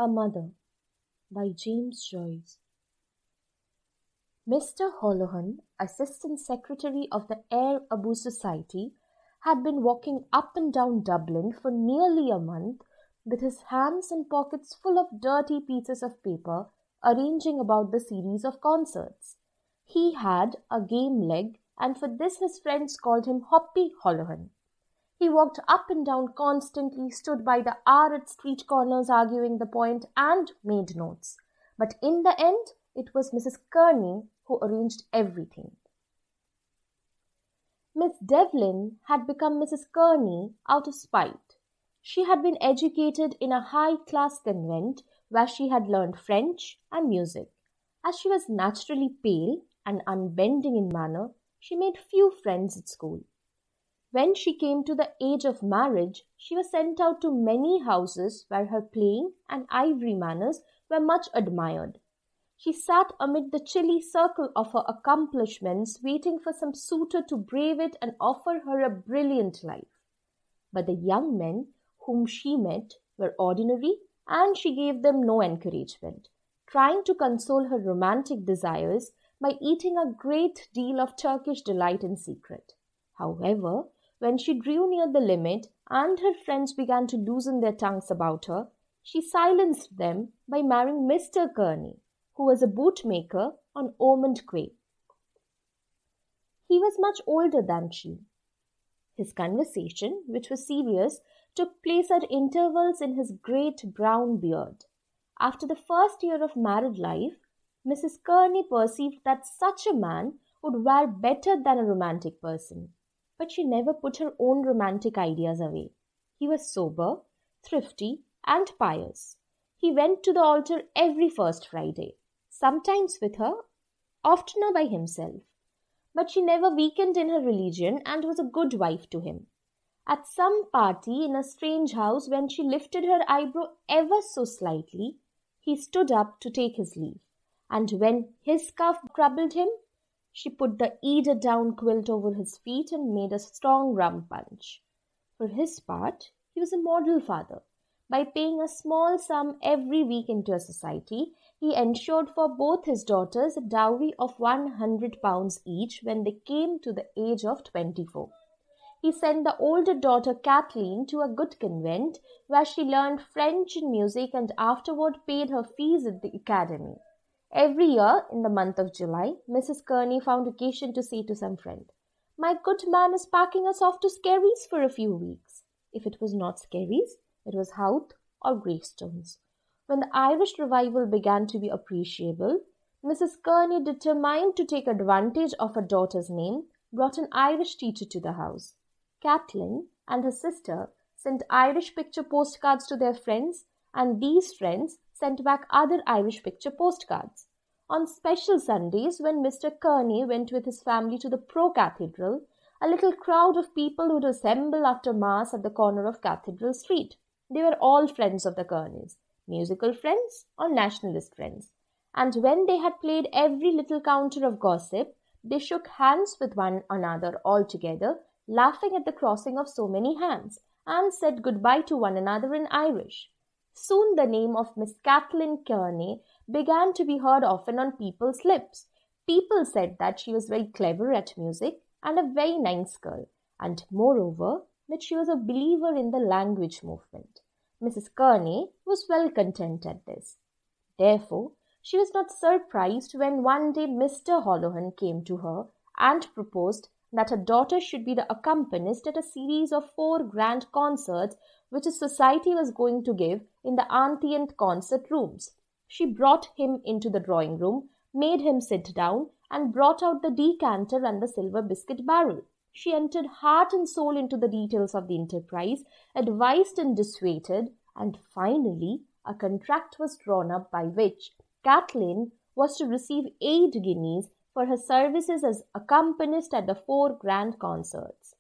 A Mother by James Joyce. Mr. Holohan, Assistant Secretary of the Air Abu Society, had been walking up and down Dublin for nearly a month with his hands and pockets full of dirty pieces of paper, arranging about the series of concerts. He had a game leg, and for this his friends called him Hoppy Holohan. He walked up and down constantly, stood by the hour at street corners arguing the point, and made notes. But in the end, it was Mrs. Kearney who arranged everything. Miss Devlin had become Mrs. Kearney out of spite. She had been educated in a high-class convent where she had learned French and music. As she was naturally pale and unbending in manner, she made few friends at school. When she came to the age of marriage, she was sent out to many houses where her plain and ivory manners were much admired. She sat amid the chilly circle of her accomplishments, waiting for some suitor to brave it and offer her a brilliant life. But the young men whom she met were ordinary, and she gave them no encouragement, trying to console her romantic desires by eating a great deal of Turkish delight in secret. However, when she drew near the limit and her friends began to loosen their tongues about her, she silenced them by marrying Mr. Kearney, who was a bootmaker on Ormond Quay. He was much older than she. His conversation, which was serious, took place at intervals in his great brown beard. After the first year of married life, Mrs. Kearney perceived that such a man would wear better than a romantic person. But she never put her own romantic ideas away. He was sober, thrifty, and pious. He went to the altar every first Friday, sometimes with her, oftener by himself. But she never weakened in her religion and was a good wife to him. At some party in a strange house, when she lifted her eyebrow ever so slightly, he stood up to take his leave, and when his cough troubled him, she put the eider-down quilt over his feet and made a strong rum punch. For his part, he was a model father. By paying a small sum every week into a society, he ensured for both his daughters a dowry of £100 each when they came to the age of 24. He sent the older daughter Kathleen to a good convent where she learned French and music and afterward paid her fees at the academy. Every year, in the month of July, Mrs. Kearney found occasion to say to some friend, "My good man is packing us off to Skerries for a few weeks." If it was not Skerries, it was Howth or Greystones. When the Irish revival began to be appreciable, Mrs. Kearney, determined to take advantage of her daughter's name, brought an Irish teacher to the house. Kathleen and her sister sent Irish picture postcards to their friends, and these friends sent back other Irish picture postcards. On special Sundays, when Mr. Kearney went with his family to the Pro-Cathedral, a little crowd of people would assemble after Mass at the corner of Cathedral Street. They were all friends of the Kearneys, musical friends or nationalist friends, and when they had played every little counter of gossip, they shook hands with one another all together, laughing at the crossing of so many hands, and said goodbye to one another in Irish. Soon the name of Miss Kathleen Kearney began to be heard often on people's lips. People said that she was very clever at music and a very nice girl, and moreover that she was a believer in the language movement. Mrs. Kearney was well content at this. Therefore, she was not surprised when one day Mr. Holohan came to her and proposed that her daughter should be the accompanist at a series of 4 grand concerts which a society was going to give in the Antient concert rooms. She brought him into the drawing room, made him sit down, and brought out the decanter and the silver biscuit barrel. She entered heart and soul into the details of the enterprise, advised and dissuaded, and finally a contract was drawn up by which Kathleen was to receive 8 guineas for her services as accompanist at the 4 grand concerts.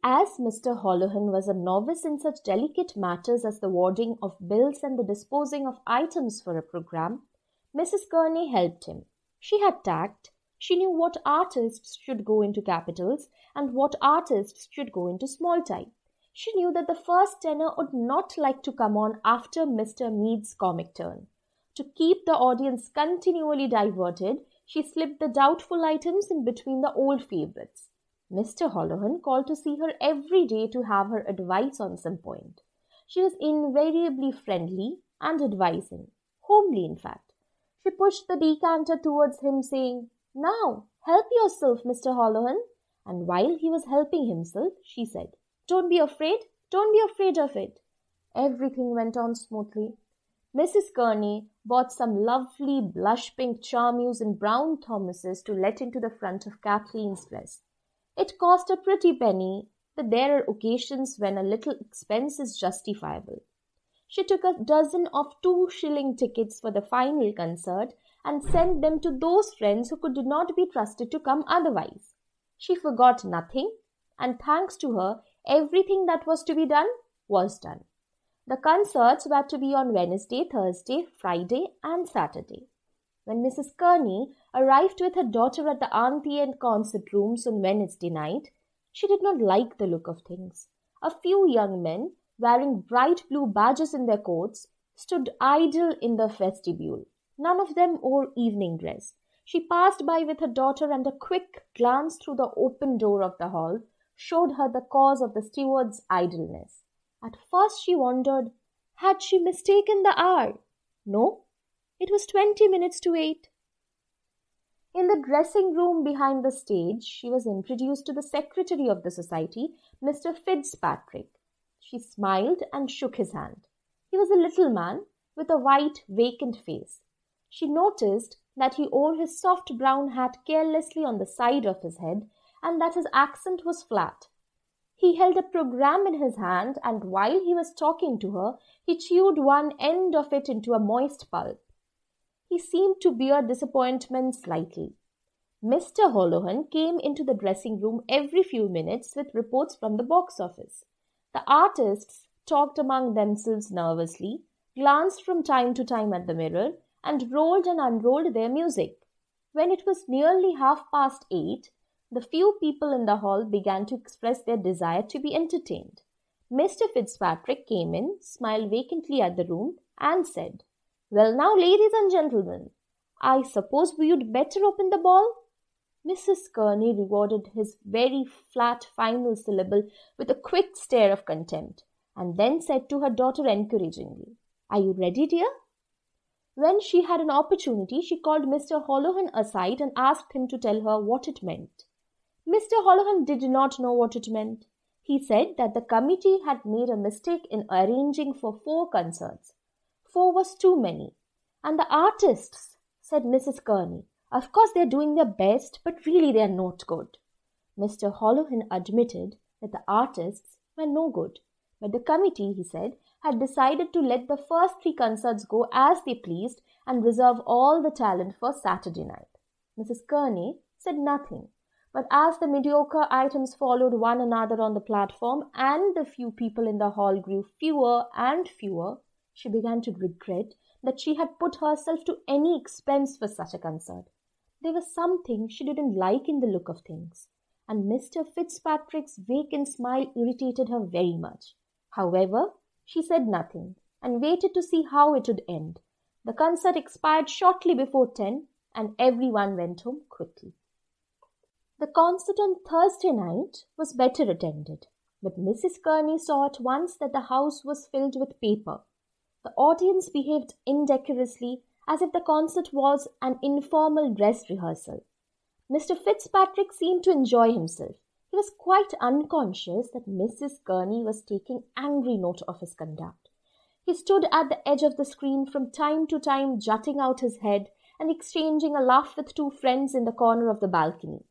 As Mr. Holohan was a novice in such delicate matters as the warding of bills and the disposing of items for a programme, Mrs. Kearney helped him. She had tact. She knew what artists should go into capitals and what artists should go into small type. She knew that the first tenor would not like to come on after Mr. Meade's comic turn. To keep the audience continually diverted, she slipped the doubtful items in between the old favourites. Mr. Holohan called to see her every day to have her advice on some point. She was invariably friendly and advising, homely in fact. She pushed the decanter towards him, saying, "Now, help yourself, Mr. Holohan." And while he was helping himself, she said, "Don't be afraid. Don't be afraid of it." Everything went on smoothly. Mrs. Kearney bought some lovely blush-pink charmeuse in brown Thomases to let into the front of Kathleen's dress. It cost a pretty penny, but there are occasions when a little expense is justifiable. She took a dozen of 2-shilling tickets for the final concert and sent them to those friends who could not be trusted to come otherwise. She forgot nothing, and thanks to her, everything that was to be done was done. The concerts were to be on Wednesday, Thursday, Friday, and Saturday. When Mrs. Kearney arrived with her daughter at the auntie and concert rooms on Wednesday night, she did not like the look of things. A few young men, wearing bright blue badges in their coats, stood idle in the vestibule. None of them wore evening dress. She passed by with her daughter, and a quick glance through the open door of the hall showed her the cause of the steward's idleness. At first she wondered, had she mistaken the hour? No, it was 20 minutes to 8. In the dressing room behind the stage, she was introduced to the secretary of the society, Mr. Fitzpatrick. She smiled and shook his hand. He was a little man with a white, vacant face. She noticed that he wore his soft brown hat carelessly on the side of his head, and that his accent was flat. He held a programme in his hand, and while he was talking to her, he chewed one end of it into a moist pulp. He seemed to bear disappointment slightly. Mr. Holohan came into the dressing room every few minutes with reports from the box office. The artists talked among themselves nervously, glanced from time to time at the mirror, and rolled and unrolled their music. When it was nearly 8:30, the few people in the hall began to express their desire to be entertained. Mr. Fitzpatrick came in, smiled vacantly at the room, and said, "Well now, ladies and gentlemen, I suppose we'd better open the ball?" Mrs. Kearney rewarded his very flat final syllable with a quick stare of contempt, and then said to her daughter encouragingly, "Are you ready, dear?" When she had an opportunity, she called Mr. Holohan aside and asked him to tell her what it meant. Mr. Holohan did not know what it meant. He said that the committee had made a mistake in arranging for 4 concerts. 4 was too many. "And the artists," said Mrs. Kearney, "of course they are doing their best, but really they are not good." Mr. Holohan admitted that the artists were no good, but the committee, he said, had decided to let the first 3 concerts go as they pleased and reserve all the talent for Saturday night. Mrs. Kearney said nothing, but as the mediocre items followed one another on the platform and the few people in the hall grew fewer and fewer, she began to regret that she had put herself to any expense for such a concert. There was something she didn't like in the look of things, and Mr. Fitzpatrick's vacant smile irritated her very much. However, she said nothing and waited to see how it would end. The concert expired shortly before 10, and everyone went home quickly. The concert on Thursday night was better attended, but Mrs. Kearney saw at once that the house was filled with paper. The audience behaved indecorously, as if the concert was an informal dress rehearsal. Mr. Fitzpatrick seemed to enjoy himself. He was quite unconscious that Mrs. Kearney was taking angry note of his conduct. He stood at the edge of the screen from time to time, jutting out his head and exchanging a laugh with 2 friends in the corner of the balcony.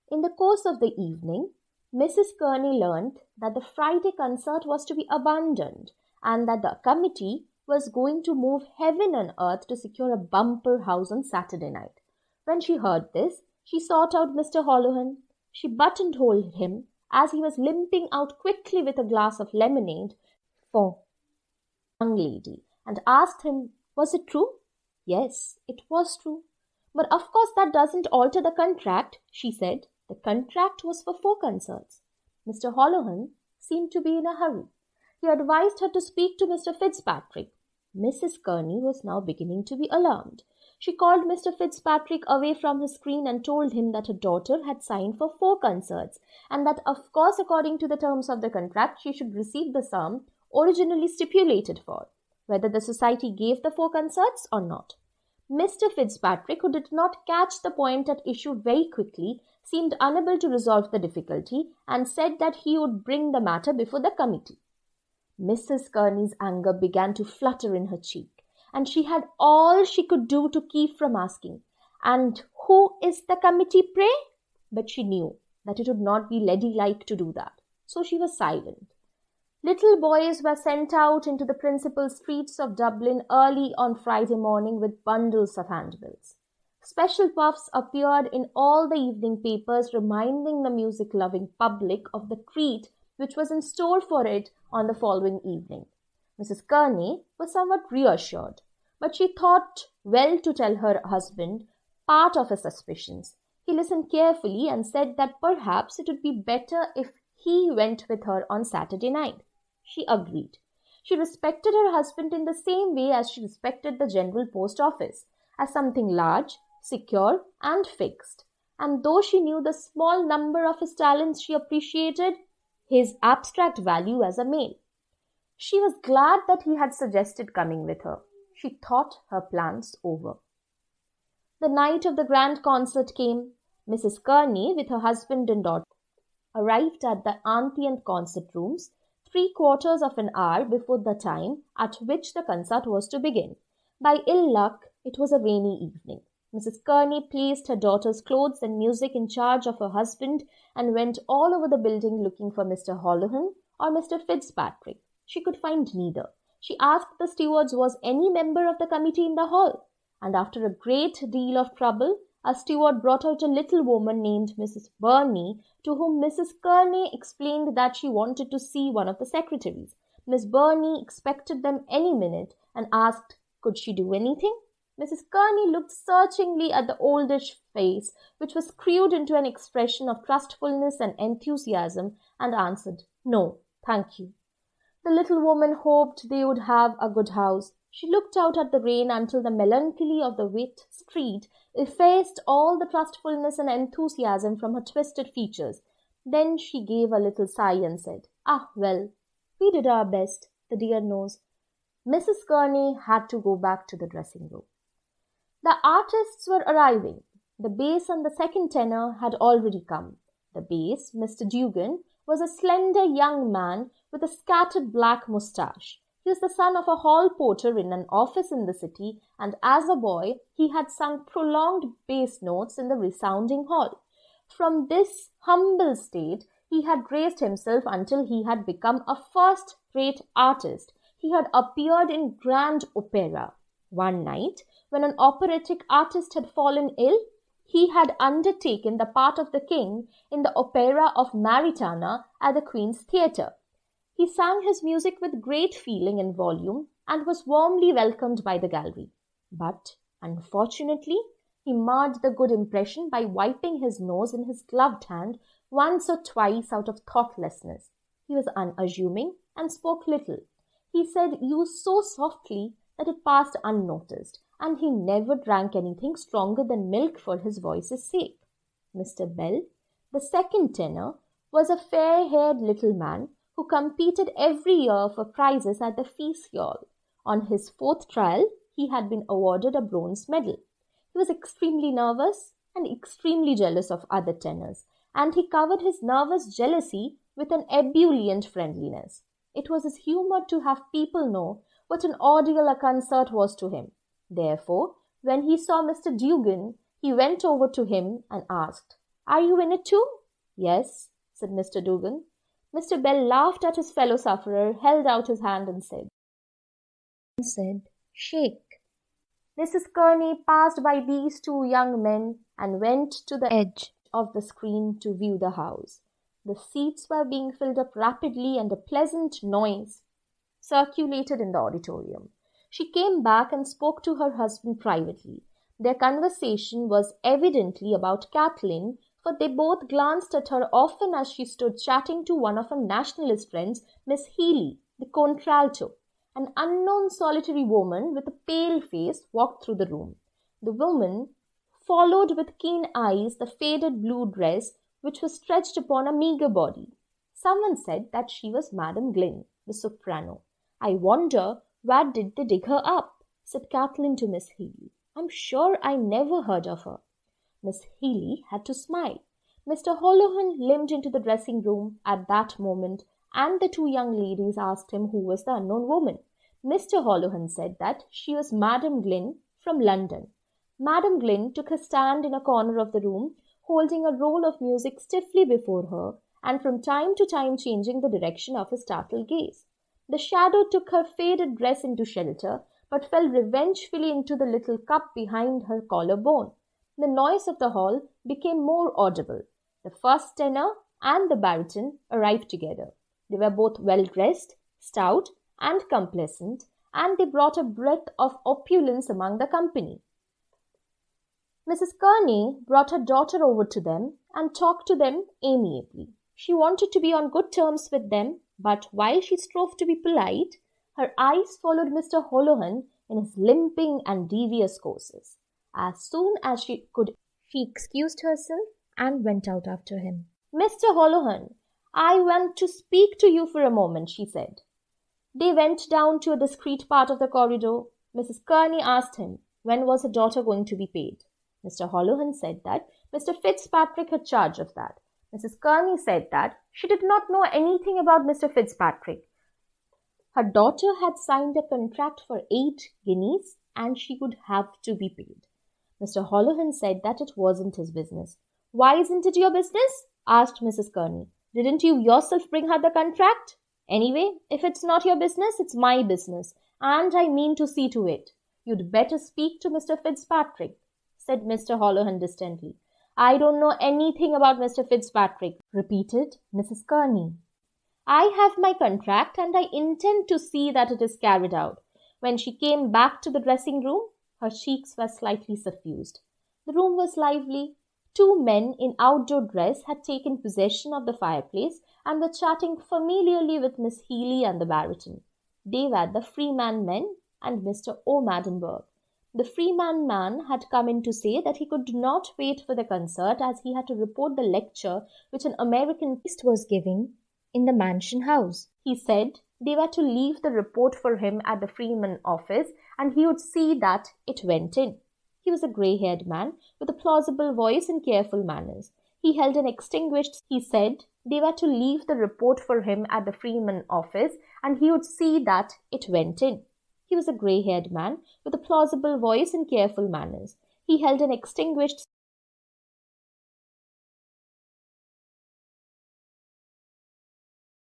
In the course of the evening, Mrs. Kearney learned that the Friday concert was to be abandoned and that the committee was going to move heaven and earth to secure a bumper house on Saturday night. When she heard this, she sought out Mr. Holohan. She buttonholed him as he was limping out quickly with a glass of lemonade for a young lady, and asked him, was it true? Yes, it was true. But of course that doesn't alter the contract, she said. The contract was for 4 concerts. Mr. Holohan seemed to be in a hurry. He advised her to speak to Mr. Fitzpatrick. Mrs. Kearney was now beginning to be alarmed. She called Mr. Fitzpatrick away from his screen and told him that her daughter had signed for 4 concerts, and that of course according to the terms of the contract she should receive the sum originally stipulated for, whether the society gave the 4 concerts or not. Mr. Fitzpatrick, who did not catch the point at issue very quickly, seemed unable to resolve the difficulty and said that he would bring the matter before the committee. Mrs. Kearney's anger began to flutter in her cheek, and she had all she could do to keep from asking, "And who is the committee, pray?" But she knew that it would not be ladylike to do that, so she was silent. Little boys were sent out into the principal streets of Dublin early on Friday morning with bundles of handbills. Special puffs appeared in all the evening papers reminding the music-loving public of the treat which was in store for it on the following evening. Mrs. Kearney was somewhat reassured, but she thought well to tell her husband part of her suspicions. He listened carefully and said that perhaps it would be better if he went with her on Saturday night. She agreed. She respected her husband in the same way as she respected the General Post Office, as something large, secure, and fixed. And though she knew the small number of his talents, she appreciated his abstract value as a male. She was glad that he had suggested coming with her. She thought her plans over. The night of the grand concert came. Mrs. Kearney, with her husband and daughter, arrived at the antient concert rooms 3/4 of an hour before the time at which the concert was to begin. By ill luck, it was a rainy evening. Mrs. Kearney placed her daughter's clothes and music in charge of her husband and went all over the building looking for Mr. Holohan or Mr. Fitzpatrick. She could find neither. She asked the stewards was any member of the committee in the hall, and after a great deal of trouble, a steward brought out a little woman named Mrs. Burney, to whom Mrs. Kearney explained that she wanted to see one of the secretaries. Miss Burney expected them any minute and asked, could she do anything? Mrs. Kearney looked searchingly at the oldish face, which was screwed into an expression of trustfulness and enthusiasm, and answered, "No, thank you." The little woman hoped they would have a good house. She looked out at the rain until the melancholy of the wet street effaced all the trustfulness and enthusiasm from her twisted features. Then she gave a little sigh and said, "Ah, well, we did our best, the dear knows." Mrs. Kearney had to go back to the dressing room. The artists were arriving. The bass and the second tenor had already come. The bass, Mr. Dugan, was a slender young man with a scattered black moustache. He was the son of a hall porter in an office in the city, and as a boy he had sung prolonged bass notes in the resounding hall. From this humble state he had raised himself until he had become a first-rate artist. He had appeared in grand opera. One night, when an operatic artist had fallen ill, he had undertaken the part of the king in the opera of Maritana at the Queen's Theatre. He sang his music with great feeling and volume and was warmly welcomed by the gallery. But, unfortunately, he marred the good impression by wiping his nose in his gloved hand once or twice out of thoughtlessness. He was unassuming and spoke little. He said "you" so softly that it passed unnoticed, and he never drank anything stronger than milk for his voice's sake. Mr. Bell, the second tenor, was a fair-haired little man who competed every year for prizes at the Feast Hall. On his 4th trial, he had been awarded a bronze medal. He was extremely nervous and extremely jealous of other tenors, and he covered his nervous jealousy with an ebullient friendliness. It was his humour to have people know what an ordeal a concert was to him. Therefore, when he saw Mr. Dugan, he went over to him and asked, "Are you in it too?" "Yes," said Mr. Dugan. Mr. Bell laughed at his fellow sufferer, held out his hand and said, "Shake." Mrs. Kearney passed by these 2 young men and went to the edge of the screen to view the house. The seats were being filled up rapidly and a pleasant noise circulated in the auditorium. She came back and spoke to her husband privately. Their conversation was evidently about Kathleen, for they both glanced at her often as she stood chatting to one of her nationalist friends, Miss Healy, the contralto. An unknown solitary woman with a pale face walked through the room. The woman followed with keen eyes the faded blue dress which was stretched upon a meagre body. Someone said that she was Madam Glynn, the soprano. "I wonder where did they dig her up?" said Kathleen to Miss Healy. "I'm sure I never heard of her." Miss Healy had to smile. Mr. Holohan limped into the dressing room at that moment, and the two young ladies asked him who was the unknown woman. Mr. Holohan said that she was Madam Glynn from London. Madam Glynn took her stand in a corner of the room, holding a roll of music stiffly before her, and from time to time changing the direction of his startled gaze. The shadow took her faded dress into shelter, but fell revengefully into the little cup behind her collarbone. The noise of the hall became more audible. The first tenor and the baritone arrived together. They were both well-dressed, stout, and complacent, and they brought a breath of opulence among the company. Mrs. Kearney brought her daughter over to them and talked to them amiably. She wanted to be on good terms with them, but while she strove to be polite, her eyes followed Mr. Holohan in his limping and devious courses. As soon as she could, she excused herself and went out after him. "Mr. Holohan, I want to speak to you for a moment," she said. They went down to a discreet part of the corridor. Mrs. Kearney asked him when was her daughter going to be paid. Mr. Holohan said that Mr. Fitzpatrick had charge of that. Mrs. Kearney said that she did not know anything about Mr. Fitzpatrick. Her daughter had signed a contract for 8 guineas and she would have to be paid. Mr. Holohan said that it wasn't his business. "Why isn't it your business?" asked Mrs. Kearney. "Didn't you yourself bring her the contract? Anyway, if it's not your business, it's my business, and I mean to see to it." "You'd better speak to Mr. Fitzpatrick," said Mr. Holohan distantly. "I don't know anything about Mr. Fitzpatrick," repeated Mrs. Kearney. "I have my contract and I intend to see that it is carried out." When she came back to the dressing room, her cheeks were slightly suffused. The room was lively. 2 men in outdoor dress had taken possession of the fireplace and were chatting familiarly with Miss Healy and the baritone. They were the Freeman men and Mr. O'Maddenburg. The Freeman man had come in to say that he could not wait for the concert as he had to report the lecture which an American priest was giving in the Mansion House. He said they were to leave the report for him at the Freeman office and he would see that it went in. He was a grey-haired man with a plausible voice and careful manners. He held an extinguished. He said they were to leave the report for him at the Freeman office and he would see that it went in. He was a grey-haired man with a plausible voice and careful manners. He held an extinguished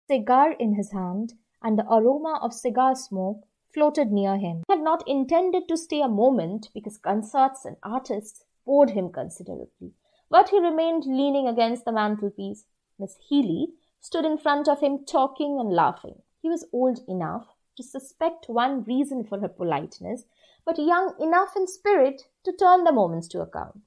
cigar in his hand, and the aroma of cigar smoke floated near him. He had not intended to stay a moment because concerts and artists bored him considerably, but he remained leaning against the mantelpiece. Miss Healy stood in front of him talking and laughing. He was old enough to suspect one reason for her politeness, but young enough in spirit to turn the moments to account.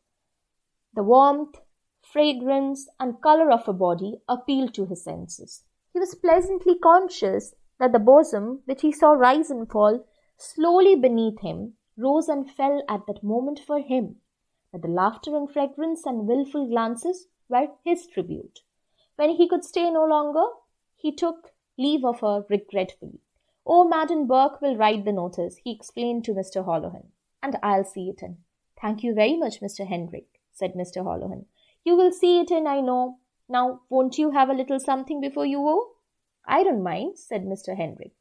The warmth, fragrance, and colour of her body appealed to his senses. He was pleasantly conscious that the bosom, which he saw rise and fall slowly beneath him, rose and fell at that moment for him, that the laughter and fragrance and wilful glances were his tribute. When he could stay no longer, he took leave of her regretfully. "Oh, Madam Burke will write the notice," he explained to Mr. Holohan, "and I'll see it in." "Thank you very much, Mr. Hendrick," said Mr. Holohan. "You will see it in, I know. Now, won't you have a little something before you go?" "I don't mind," said Mr. Hendrick.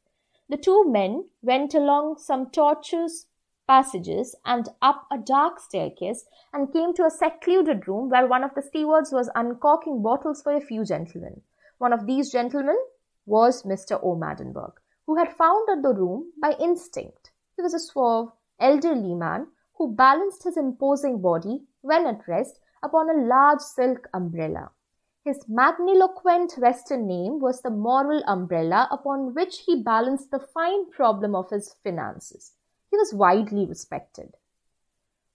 The 2 men went along some tortuous passages and up a dark staircase and came to a secluded room where one of the stewards was uncorking bottles for a few gentlemen. One of these gentlemen was Mr. O'Maddenburg, who had found out the room by instinct. He was a suave, elderly man who balanced his imposing body, when at rest, upon a large silk umbrella. His magniloquent Western name was the moral umbrella upon which he balanced the fine problem of his finances. He was widely respected.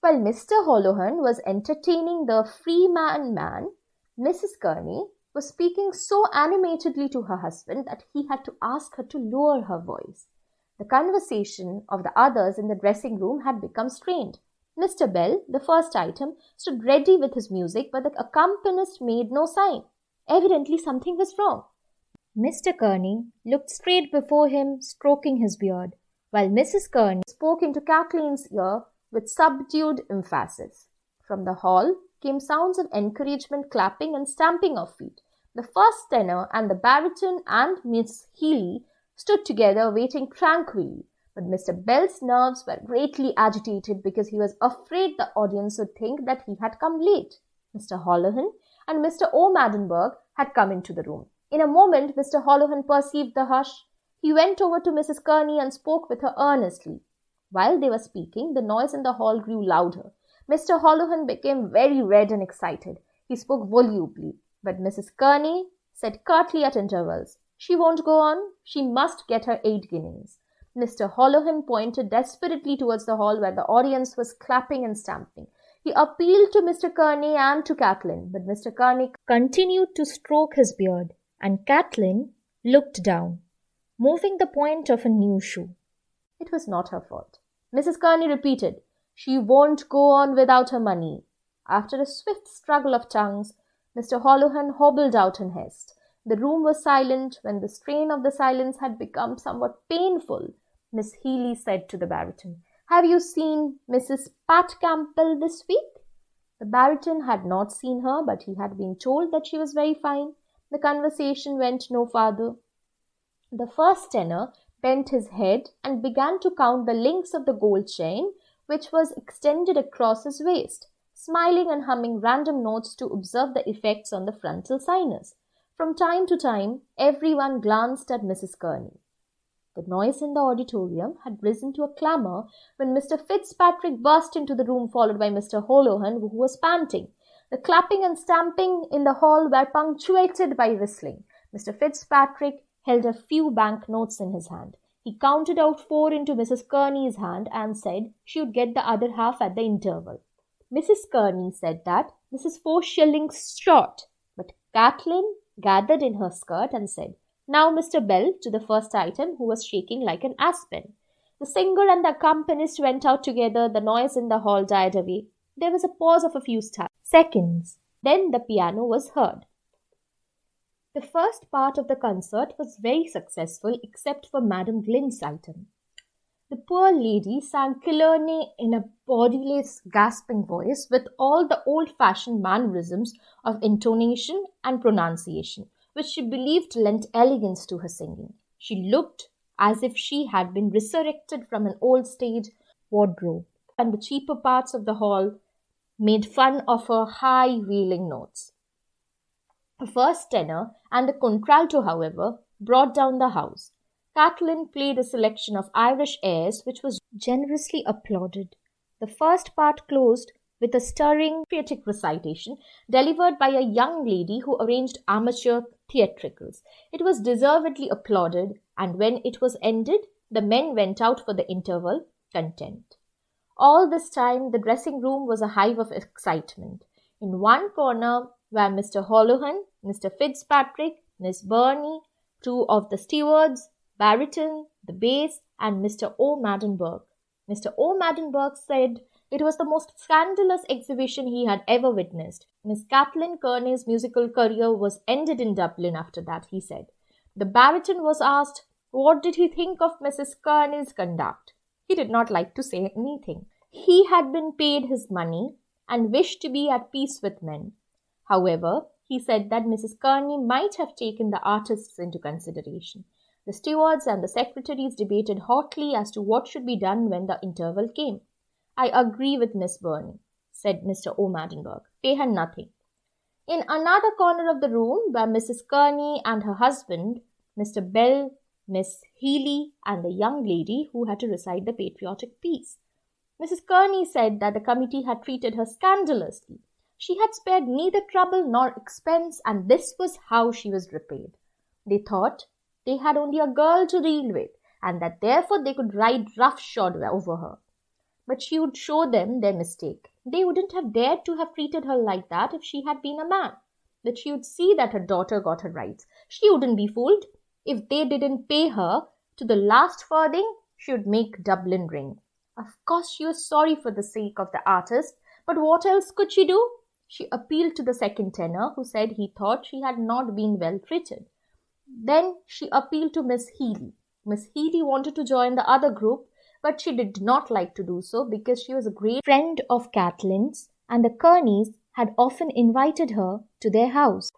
While Mr. Holohan was entertaining the Freeman man, Mrs. Kearney was speaking so animatedly to her husband that he had to ask her to lower her voice. The conversation of the others in the dressing room had become strained. Mr. Bell, the first item, stood ready with his music, but the accompanist made no sign. Evidently something was wrong. Mr. Kearney looked straight before him, stroking his beard, while Mrs. Kearney spoke into Kathleen's ear with subdued emphasis. From the hall came sounds of encouragement, clapping and stamping of feet. The first tenor and the baritone and Miss Healy stood together waiting tranquilly, but Mr. Bell's nerves were greatly agitated because he was afraid the audience would think that he had come late. Mr. Holohan and Mr. O'Maddenburg had come into the room. In a moment, Mr. Holohan perceived the hush. He went over to Mrs. Kearney and spoke with her earnestly. While they were speaking, the noise in the hall grew louder. Mr. Holohan became very red and excited. He spoke volubly, but Mrs. Kearney said curtly at intervals, "She won't go on. She must get her 8 guineas. Mr. Holohan pointed desperately towards the hall where the audience was clapping and stamping. He appealed to Mr. Kearney and to Kathleen, but Mr. Kearney continued to stroke his beard, and Kathleen looked down, moving the point of a new shoe. It was not her fault. Mrs. Kearney repeated, "She won't go on without her money." After a swift struggle of tongues, Mr. Holohan hobbled out in haste. The room was silent. When the strain of the silence had become somewhat painful, Miss Healy said to the baritone, "Have you seen Mrs. Pat Campbell this week?" The baritone had not seen her, but he had been told that she was very fine. The conversation went no farther. The first tenor bent his head and began to count the links of the gold chain, which was extended across his waist, smiling and humming random notes to observe the effects on the frontal sinus. From time to time, everyone glanced at Mrs. Kearney. The noise in the auditorium had risen to a clamour when Mr. Fitzpatrick burst into the room, followed by Mr. Holohan, who was panting. The clapping and stamping in the hall were punctuated by whistling. Mr. Fitzpatrick held a few bank notes in his hand. He counted out 4 into Mrs. Kearney's hand and said she would get the other half at the interval. Mrs. Kearney said that this is 4 shillings short, but Kathleen gathered in her skirt and said, "Now, Mr. Bell," to the first item, who was shaking like an aspen. The singer and the accompanist went out together. The noise in the hall died away. There was a pause of a few seconds. Then the piano was heard. The first part of the concert was very successful except for Madame Glynn's item. The poor lady sang Killarney in a bodiless, gasping voice with all the old-fashioned mannerisms of intonation and pronunciation, which she believed lent elegance to her singing. She looked as if she had been resurrected from an old stage wardrobe, and the cheaper parts of the hall made fun of her high wailing notes. The first tenor and the contralto, however, brought down the house. Kathleen played a selection of Irish airs which was generously applauded. The first part closed with a stirring patriotic recitation delivered by a young lady who arranged amateur theatricals. It was deservedly applauded, and when it was ended, the men went out for the interval, content. All this time, the dressing room was a hive of excitement. In one corner were Mr. Holohan, Mr. Fitzpatrick, Miss Burney, 2 of the stewards, baritone, the bass, and Mr. O'Maddenburg. Mr. O'Maddenburg said it was the most scandalous exhibition he had ever witnessed. Miss Kathleen Kearney's musical career was ended in Dublin after that, he said. The baritone was asked what did he think of Mrs. Kearney's conduct. He did not like to say anything. He had been paid his money and wished to be at peace with men. However, he said that Mrs. Kearney might have taken the artists into consideration. The stewards and the secretaries debated hotly as to what should be done when the interval came. "I agree with Miss Burney," said Mr. O'Maddenburg. "Pay her nothing." In another corner of the room were Mrs. Kearney and her husband, Mr. Bell, Miss Healy, and the young lady who had to recite the patriotic piece. Mrs. Kearney said that the committee had treated her scandalously. She had spared neither trouble nor expense, and this was how she was repaid. They thought they had only a girl to deal with, and that therefore they could ride roughshod over her. But she would show them their mistake. They wouldn't have dared to have treated her like that if she had been a man. that she would see that her daughter got her rights. She wouldn't be fooled. If they didn't pay her to the last farthing, she would make Dublin ring. Of course, she was sorry for the sake of the artist, but what else could she do? She appealed to the second tenor, who said he thought she had not been well treated. Then she appealed to Miss Healy. Miss Healy wanted to join the other group, but she did not like to do so because she was a great friend of Kathleen's, and the Kearneys had often invited her to their house.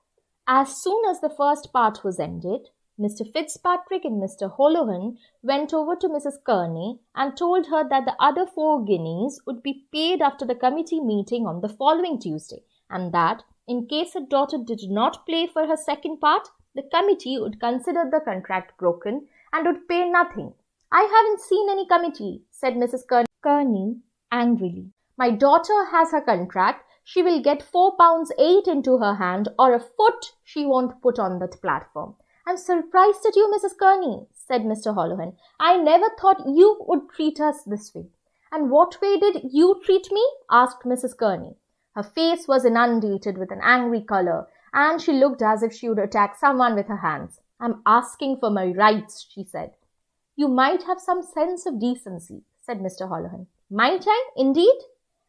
As soon as the first part was ended, Mr. Fitzpatrick and Mr. Holohan went over to Mrs. Kearney and told her that the other 4 guineas would be paid after the committee meeting on the following Tuesday, and that, in case her daughter did not play for her second part, the committee would consider the contract broken and would pay nothing. "I haven't seen any committee," said Mrs. Kearney angrily. "My daughter has her contract. She will get £4.8 into her hand, or a foot she won't put on that platform." "I'm surprised at you, Mrs. Kearney," said Mr. Holohan. "I never thought you would treat us this way." "And what way did you treat me?" asked Mrs. Kearney. Her face was inundated with an angry colour, and she looked as if she would attack someone with her hands. "I'm asking for my rights," she said. "You might have some sense of decency," said Mr. Holohan. "Might I, indeed?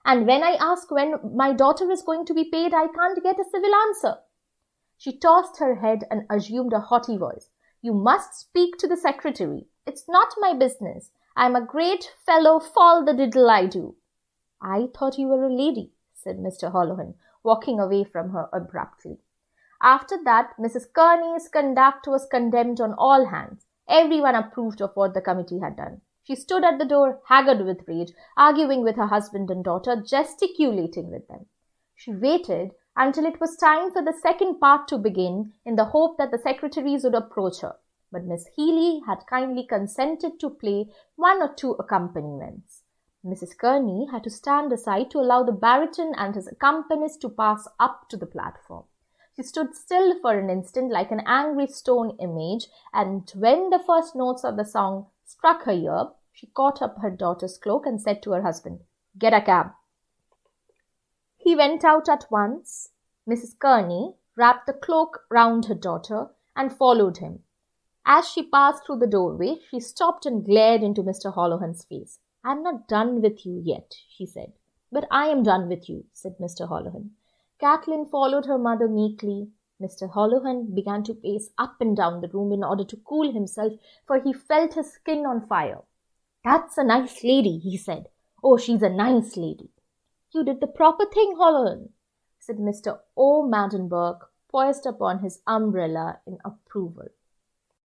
And when I ask when my daughter is going to be paid, I can't get a civil answer." She tossed her head and assumed a haughty voice. "You must speak to the secretary. It's not my business. I'm a great fellow, fall the diddle I do." "I thought you were a lady," said Mr. Holohan, walking away from her abruptly. After that, Mrs. Kearney's conduct was condemned on all hands. Everyone approved of what the committee had done. She stood at the door, haggard with rage, arguing with her husband and daughter, gesticulating with them. She waited until it was time for the second part to begin, in the hope that the secretaries would approach her. But Miss Healy had kindly consented to play 1 or 2 accompaniments. Mrs. Kearney had to stand aside to allow the baritone and his accompanist to pass up to the platform. She stood still for an instant like an angry stone image, and when the first notes of the song struck her ear, she caught up her daughter's cloak and said to her husband, "Get a cab." He went out at once. Mrs. Kearney wrapped the cloak round her daughter and followed him. As she passed through the doorway, she stopped and glared into Mr. Holohan's face. "I'm not done with you yet," she said. "But I am done with you," said Mr. Holohan. Kathleen followed her mother meekly. Mr. Holohan began to pace up and down the room in order to cool himself, for he felt his skin on fire. "That's a nice lady," he said. "Oh, she's a nice lady." "You did the proper thing, Holohan," said Mr. O'Maddenburg, poised upon his umbrella in approval.